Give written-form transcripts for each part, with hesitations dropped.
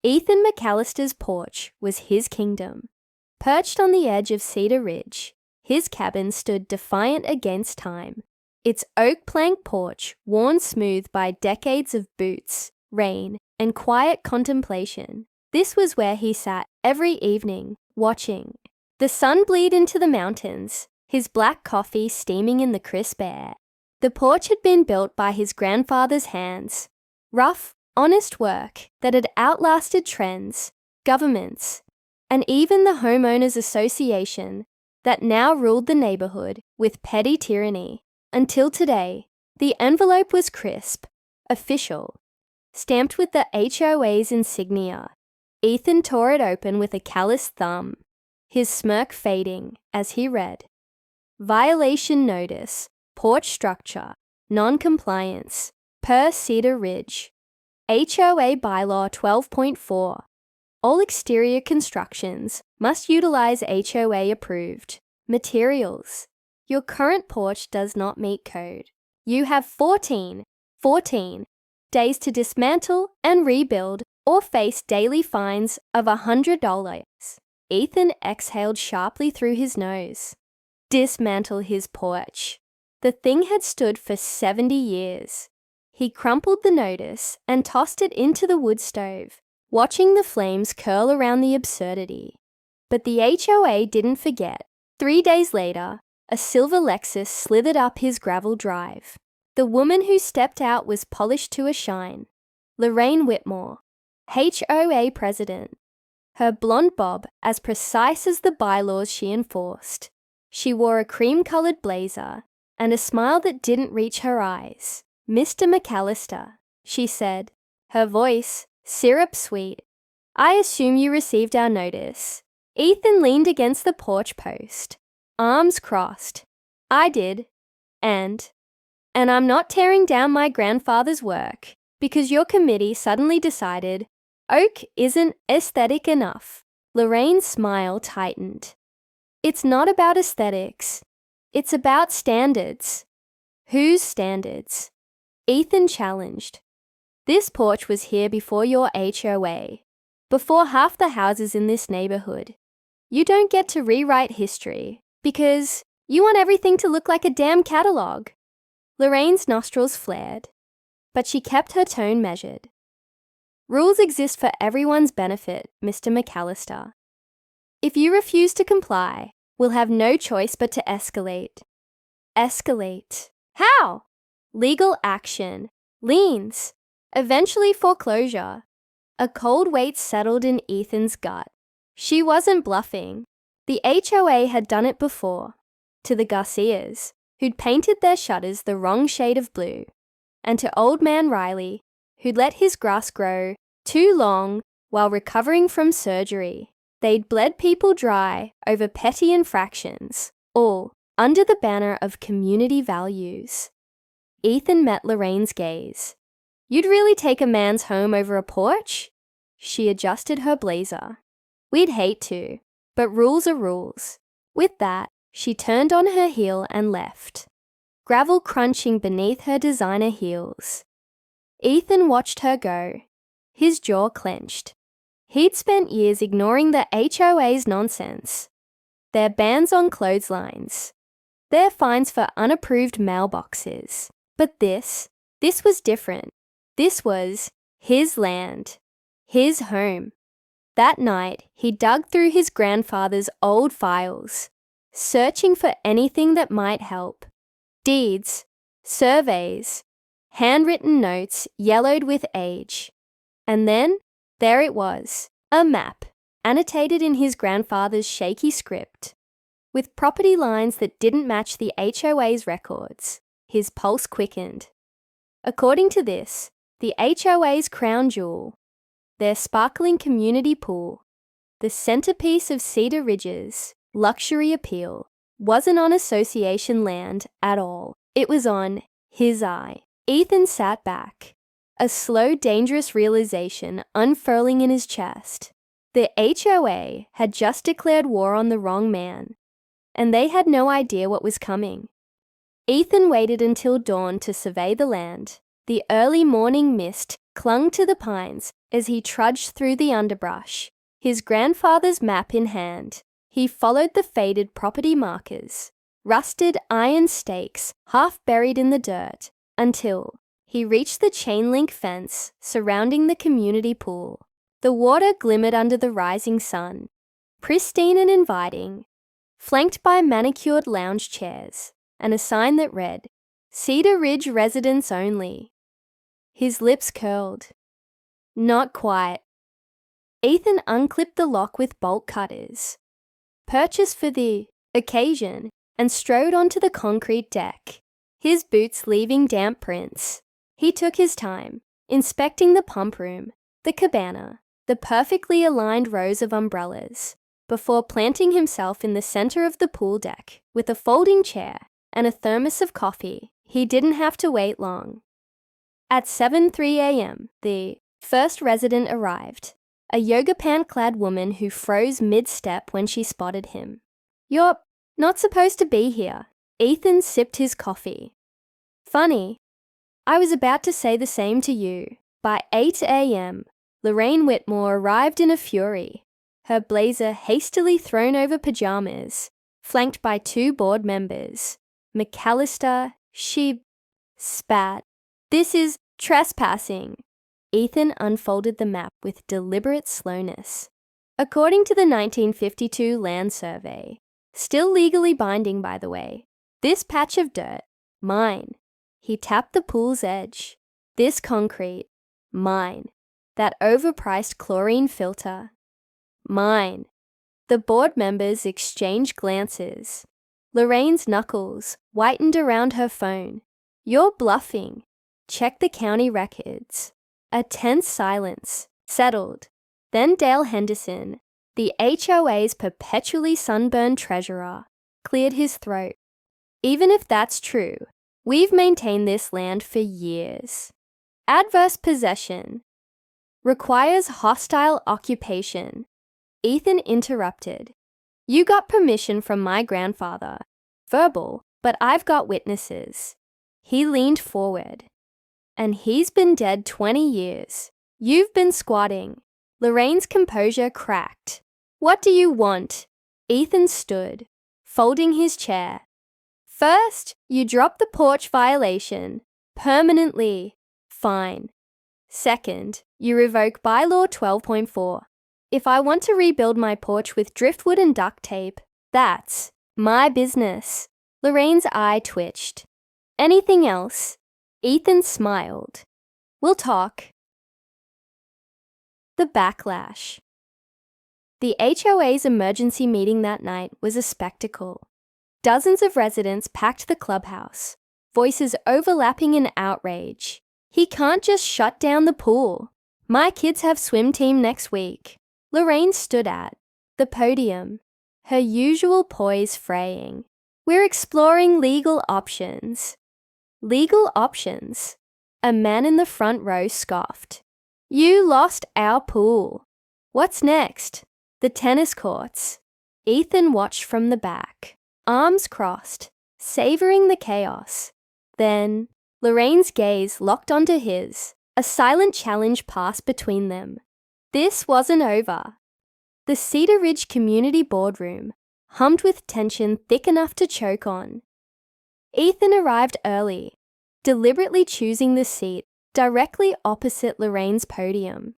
Ethan McAllister's porch was his kingdom. Perched on the edge of Cedar Ridge, his cabin stood defiant against time, its oak plank porch worn smooth by decades of boots, rain, and quiet contemplation. This was where he sat every evening, watching the sun bleed into the mountains, his black coffee steaming in the crisp air. The porch had been built by his grandfather's hands. Rough, honest work that had outlasted trends, governments, and even the homeowners association that now ruled the neighborhood with petty tyranny. Until today, the envelope was crisp, official, stamped with the HOA's insignia. Ethan tore it open with a calloused thumb, his smirk fading as he read, "Violation notice, porch structure, non-compliance, per Cedar Ridge. HOA Bylaw 12.4. All exterior constructions must utilize HOA-approved materials. Your current porch does not meet code. You have 14 days to dismantle and rebuild or face daily fines of $100. Ethan exhaled sharply through his nose. Dismantle his porch. The thing had stood for 70 years. He crumpled the notice and tossed it into the wood stove, watching the flames curl around the absurdity. But the HOA didn't forget. 3 days later, a silver Lexus slithered up his gravel drive. The woman who stepped out was polished to a shine. Lorraine Whitmore, HOA president. Her blonde bob as precise as the bylaws she enforced. She wore a cream-colored blazer and a smile that didn't reach her eyes. "Mr. McAllister," she said, her voice syrup-sweet. "I assume you received our notice." Ethan leaned against the porch post, arms crossed. "I did. And I'm not tearing down my grandfather's work because your committee suddenly decided oak isn't aesthetic enough." Lorraine's smile tightened. "It's not about aesthetics. It's about standards." "Whose standards?" Ethan challenged. "This porch was here before your HOA, before half the houses in this neighborhood. You don't get to rewrite history because you want everything to look like a damn catalog." Lorraine's nostrils flared, but she kept her tone measured. "Rules exist for everyone's benefit, Mr. McAllister. If you refuse to comply, we'll have no choice but to escalate." "Escalate? How?" "Legal action, liens, eventually foreclosure." A cold weight settled in Ethan's gut. She wasn't bluffing. The HOA had done it before, to the Garcias, who'd painted their shutters the wrong shade of blue, and to Old Man Riley, who'd let his grass grow too long while recovering from surgery. They'd bled people dry over petty infractions, all under the banner of community values. Ethan met Lorraine's gaze. "You'd really take a man's home over a porch?" She adjusted her blazer. "We'd hate to, but rules are rules." With that, she turned on her heel and left, gravel crunching beneath her designer heels. Ethan watched her go, his jaw clenched. He'd spent years ignoring the HOA's nonsense. Their bans on clotheslines, their fines for unapproved mailboxes. But this was different. This was his land, his home. That night, he dug through his grandfather's old files, searching for anything that might help. Deeds, surveys, handwritten notes yellowed with age. And then, there it was, a map, annotated in his grandfather's shaky script, with property lines that didn't match the HOA's records. His pulse quickened. According to this, the HOA's crown jewel, their sparkling community pool, the centerpiece of Cedar Ridge's luxury appeal, wasn't on association land at all. It was on his eye. Ethan sat back, a slow, dangerous realization unfurling in his chest. The HOA had just declared war on the wrong man, and they had no idea what was coming. Ethan waited until dawn to survey the land. The early morning mist clung to the pines as he trudged through the underbrush, his grandfather's map in hand. He followed the faded property markers, rusted iron stakes half buried in the dirt, until he reached the chain-link fence surrounding the community pool. The water glimmered under the rising sun, pristine and inviting, flanked by manicured lounge chairs and a sign that read, "Cedar Ridge residents only." His lips curled. Not quite. Ethan unclipped the lock with bolt cutters, purchased for the occasion, and strode onto the concrete deck, his boots leaving damp prints. He took his time, inspecting the pump room, the cabana, the perfectly aligned rows of umbrellas, before planting himself in the center of the pool deck with a folding chair and a thermos of coffee. He didn't have to wait long. At 7:03 a.m., the first resident arrived, a yoga pant-clad woman who froze mid-step when she spotted him. "You're not supposed to be here." Ethan sipped his coffee. "Funny. I was about to say the same to you." By 8 a.m., Lorraine Whitmore arrived in a fury, her blazer hastily thrown over pajamas, flanked by 2 board members. McAllister, she spat. "This is trespassing." Ethan unfolded the map with deliberate slowness. According to the 1952 land survey, still legally binding by the way, this patch of dirt, mine. He tapped the pool's edge. This concrete, mine. That overpriced chlorine filter, mine. The board members exchanged glances. Lorraine's knuckles whitened around her phone. "You're bluffing. Check the county records." A tense silence settled. Then Dale Henderson, the HOA's perpetually sunburned treasurer, cleared his throat. "Even if that's true, we've maintained this land for years. Adverse possession requires hostile occupation." Ethan interrupted. "You got permission from my grandfather. Verbal, but I've got witnesses." He leaned forward. "And he's been dead 20 years. You've been squatting." Lorraine's composure cracked. "What do you want?" Ethan stood, folding his chair. "First, you drop the porch violation. Permanently. Fine. Second, you revoke bylaw 12.4. If I want to rebuild my porch with driftwood and duct tape, that's my business." Lorraine's eye twitched. "Anything else?" Ethan smiled. "We'll talk." The backlash. The HOA's emergency meeting that night was a spectacle. Dozens of residents packed the clubhouse, voices overlapping in outrage. "He can't just shut down the pool. My kids have swim team next week." Lorraine stood at the podium, her usual poise fraying. "We're exploring legal options." "Legal options?" A man in the front row scoffed. "You lost our pool. What's next?" "The tennis courts." Ethan watched from the back, arms crossed, savoring the chaos. Then Lorraine's gaze locked onto his. A silent challenge passed between them. This wasn't over. The Cedar Ridge Community Boardroom hummed with tension thick enough to choke on. Ethan arrived early, deliberately choosing the seat directly opposite Lorraine's podium,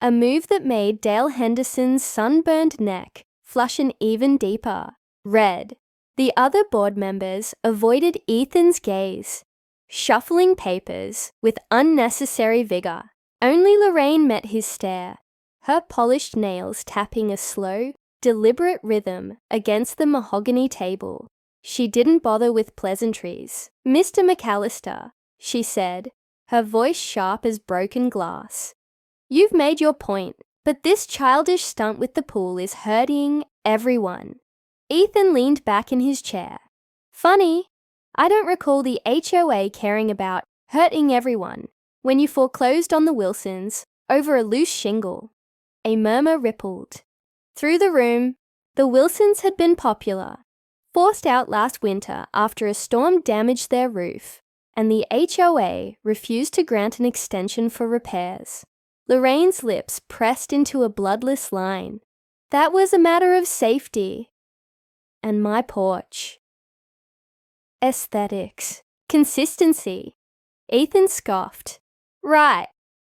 a move that made Dale Henderson's sunburned neck flush an even deeper red. The other board members avoided Ethan's gaze, shuffling papers with unnecessary vigor. Only Lorraine met his stare, her polished nails tapping a slow, deliberate rhythm against the mahogany table. She didn't bother with pleasantries. "Mr. McAllister," she said, her voice sharp as broken glass. "You've made your point, but this childish stunt with the pool is hurting everyone." Ethan leaned back in his chair. "Funny, I don't recall the HOA caring about hurting everyone when you foreclosed on the Wilsons over a loose shingle." A murmur rippled through the room. The Wilsons had been popular, forced out last winter after a storm damaged their roof, and the HOA refused to grant an extension for repairs. Lorraine's lips pressed into a bloodless line. That was a matter of safety. And my porch. Aesthetics. Consistency. Ethan scoffed. Right,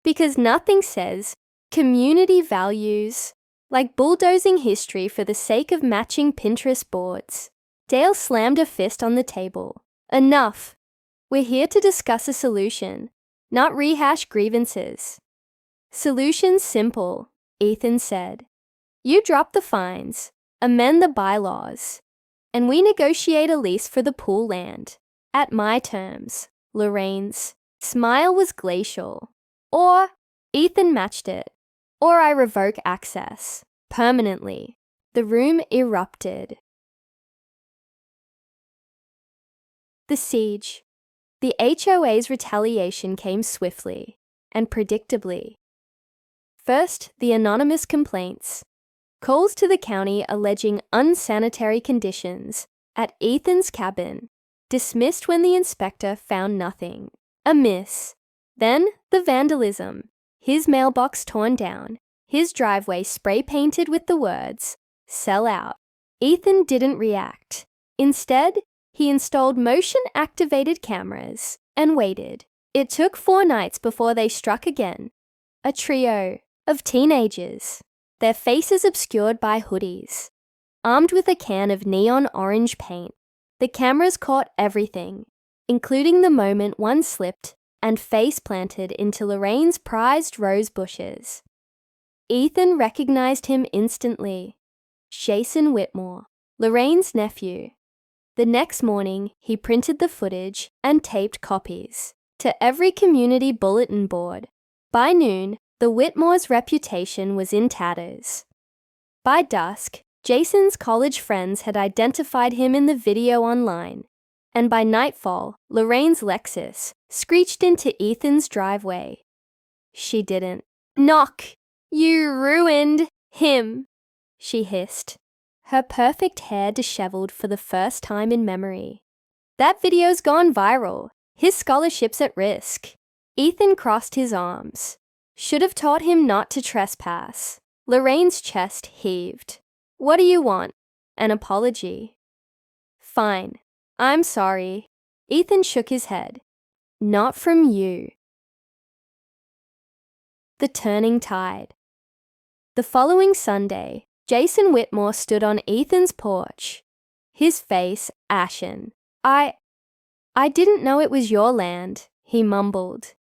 because nothing says community values like bulldozing history for the sake of matching Pinterest boards. Dale slammed a fist on the table. Enough. We're here to discuss a solution, not rehash grievances. Solution's simple, Ethan said. You drop the fines, amend the bylaws, and we negotiate a lease for the pool land. At my terms. Lorraine's smile was glacial. Or, Ethan matched it, or I revoke access. Permanently. The room erupted. The siege. The HOA's retaliation came swiftly and predictably. First, the anonymous complaints. Calls to the county alleging unsanitary conditions at Ethan's cabin, dismissed when the inspector found nothing amiss. Then the vandalism. His mailbox torn down, his driveway spray-painted with the words, "Sell out." Ethan didn't react. Instead, he installed motion-activated cameras and waited. It took 4 nights before they struck again. A trio of teenagers, their faces obscured by hoodies. Armed with a can of neon orange paint, the cameras caught everything, including the moment one slipped and face planted into Lorraine's prized rose bushes. Ethan recognized him instantly. Jason Whitmore, Lorraine's nephew. The next morning, he printed the footage and taped copies to every community bulletin board. By noon, the Whitmore's reputation was in tatters. By dusk, Jason's college friends had identified him in the video online, and by nightfall, Lorraine's Lexus screeched into Ethan's driveway. She didn't. Knock! You ruined him, she hissed, her perfect hair disheveled for the first time in memory. That video's gone viral. His scholarship's at risk. Ethan crossed his arms. Should have taught him not to trespass. Lorraine's chest heaved. What do you want? An apology? Fine. I'm sorry. Ethan shook his head. Not from you. The turning tide. The following Sunday, Jason Whitmore stood on Ethan's porch, his face ashen. I didn't know it was your land, he mumbled.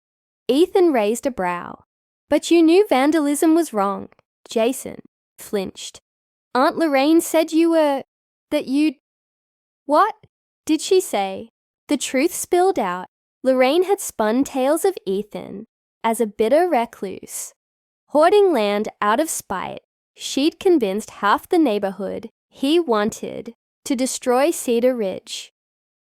Ethan raised a brow. But you knew vandalism was wrong. Jason flinched. Aunt Lorraine said that you'd... What did she say? The truth spilled out. Lorraine had spun tales of Ethan as a bitter recluse. Hoarding land out of spite, she'd convinced half the neighborhood he wanted to destroy Cedar Ridge.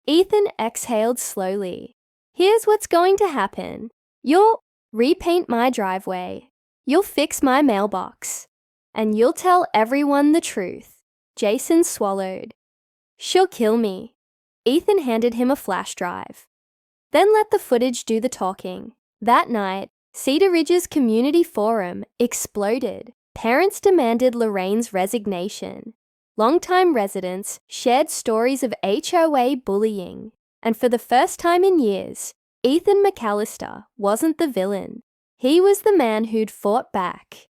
Ethan exhaled slowly. Here's what's going to happen. You'll repaint my driveway. You'll fix my mailbox. And you'll tell everyone the truth. Jason swallowed. She'll kill me. Ethan handed him a flash drive. Then let the footage do the talking. That night, Cedar Ridge's community forum exploded. Parents demanded Lorraine's resignation. Longtime residents shared stories of HOA bullying. And for the first time in years, Ethan McAllister wasn't the villain. He was the man who'd fought back.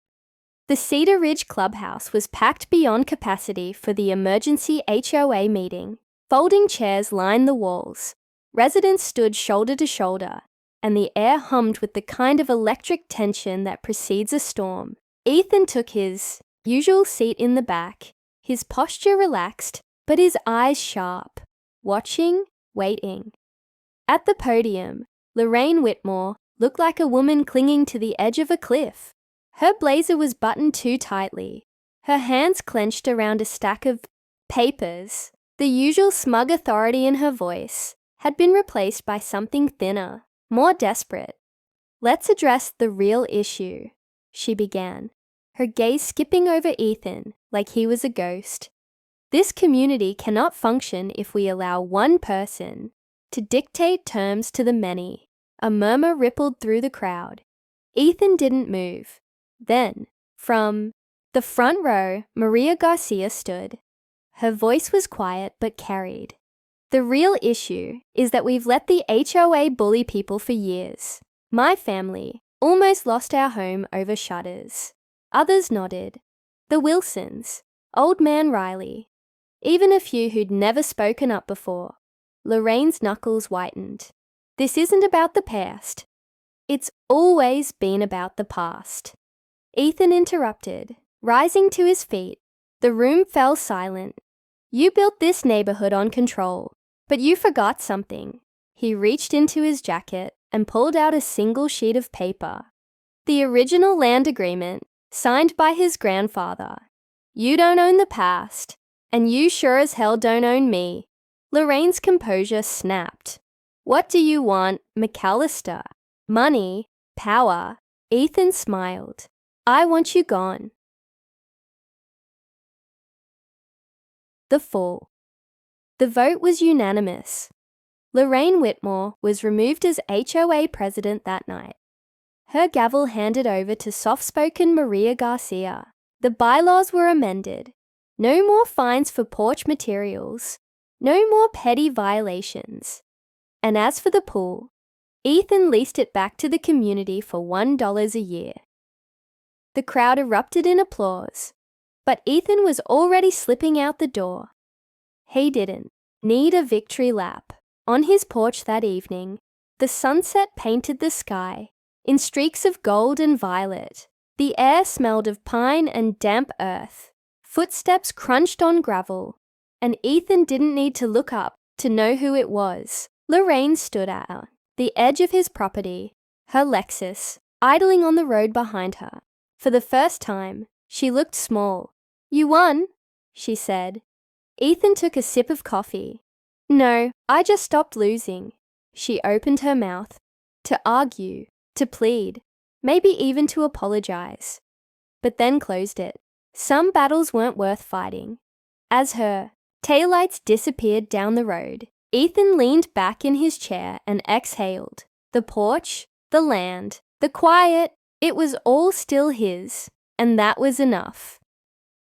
The Cedar Ridge clubhouse was packed beyond capacity for the emergency HOA meeting. Folding chairs lined the walls. Residents stood shoulder to shoulder, and the air hummed with the kind of electric tension that precedes a storm. Ethan took his usual seat in the back, his posture relaxed, but his eyes sharp, watching, waiting. At the podium, Lorraine Whitmore looked like a woman clinging to the edge of a cliff. Her blazer was buttoned too tightly, her hands clenched around a stack of papers. The usual smug authority in her voice had been replaced by something thinner, more desperate. Let's address the real issue, she began, her gaze skipping over Ethan like he was a ghost. This community cannot function if we allow one person to dictate terms to the many. A murmur rippled through the crowd. Ethan didn't move. Then, from the front row, Maria Garcia stood. Her voice was quiet but carried. The real issue is that we've let the HOA bully people for years. My family almost lost our home over shutters. Others nodded. The Wilsons, old man Riley, even a few who'd never spoken up before. Lorraine's knuckles whitened. This isn't about the past. It's always been about the past. Ethan interrupted, rising to his feet. The room fell silent. You built this neighborhood on control, but you forgot something. He reached into his jacket and pulled out a single sheet of paper. The original land agreement, signed by his grandfather. You don't own the past, and you sure as hell don't own me. Lorraine's composure snapped. What do you want, McAllister? Money? Power? Ethan smiled. I want you gone. The fall. The vote was unanimous. Lorraine Whitmore was removed as HOA president that night. Her gavel handed over to soft-spoken Maria Garcia. The bylaws were amended. No more fines for porch materials. No more petty violations. And as for the pool, Ethan leased it back to the community for $1 a year. The crowd erupted in applause, but Ethan was already slipping out the door. He didn't need a victory lap. On his porch that evening, the sunset painted the sky in streaks of gold and violet. The air smelled of pine and damp earth. Footsteps crunched on gravel, and Ethan didn't need to look up to know who it was. Lorraine stood at the edge of his property, her Lexus idling on the road behind her. For the first time, she looked small. You won, she said. Ethan took a sip of coffee. No, I just stopped losing. She opened her mouth. To argue, to plead, maybe even to apologize. But then closed it. Some battles weren't worth fighting. As her taillights disappeared down the road, Ethan leaned back in his chair and exhaled. The porch, the land, the quiet, it was all still his, and that was enough.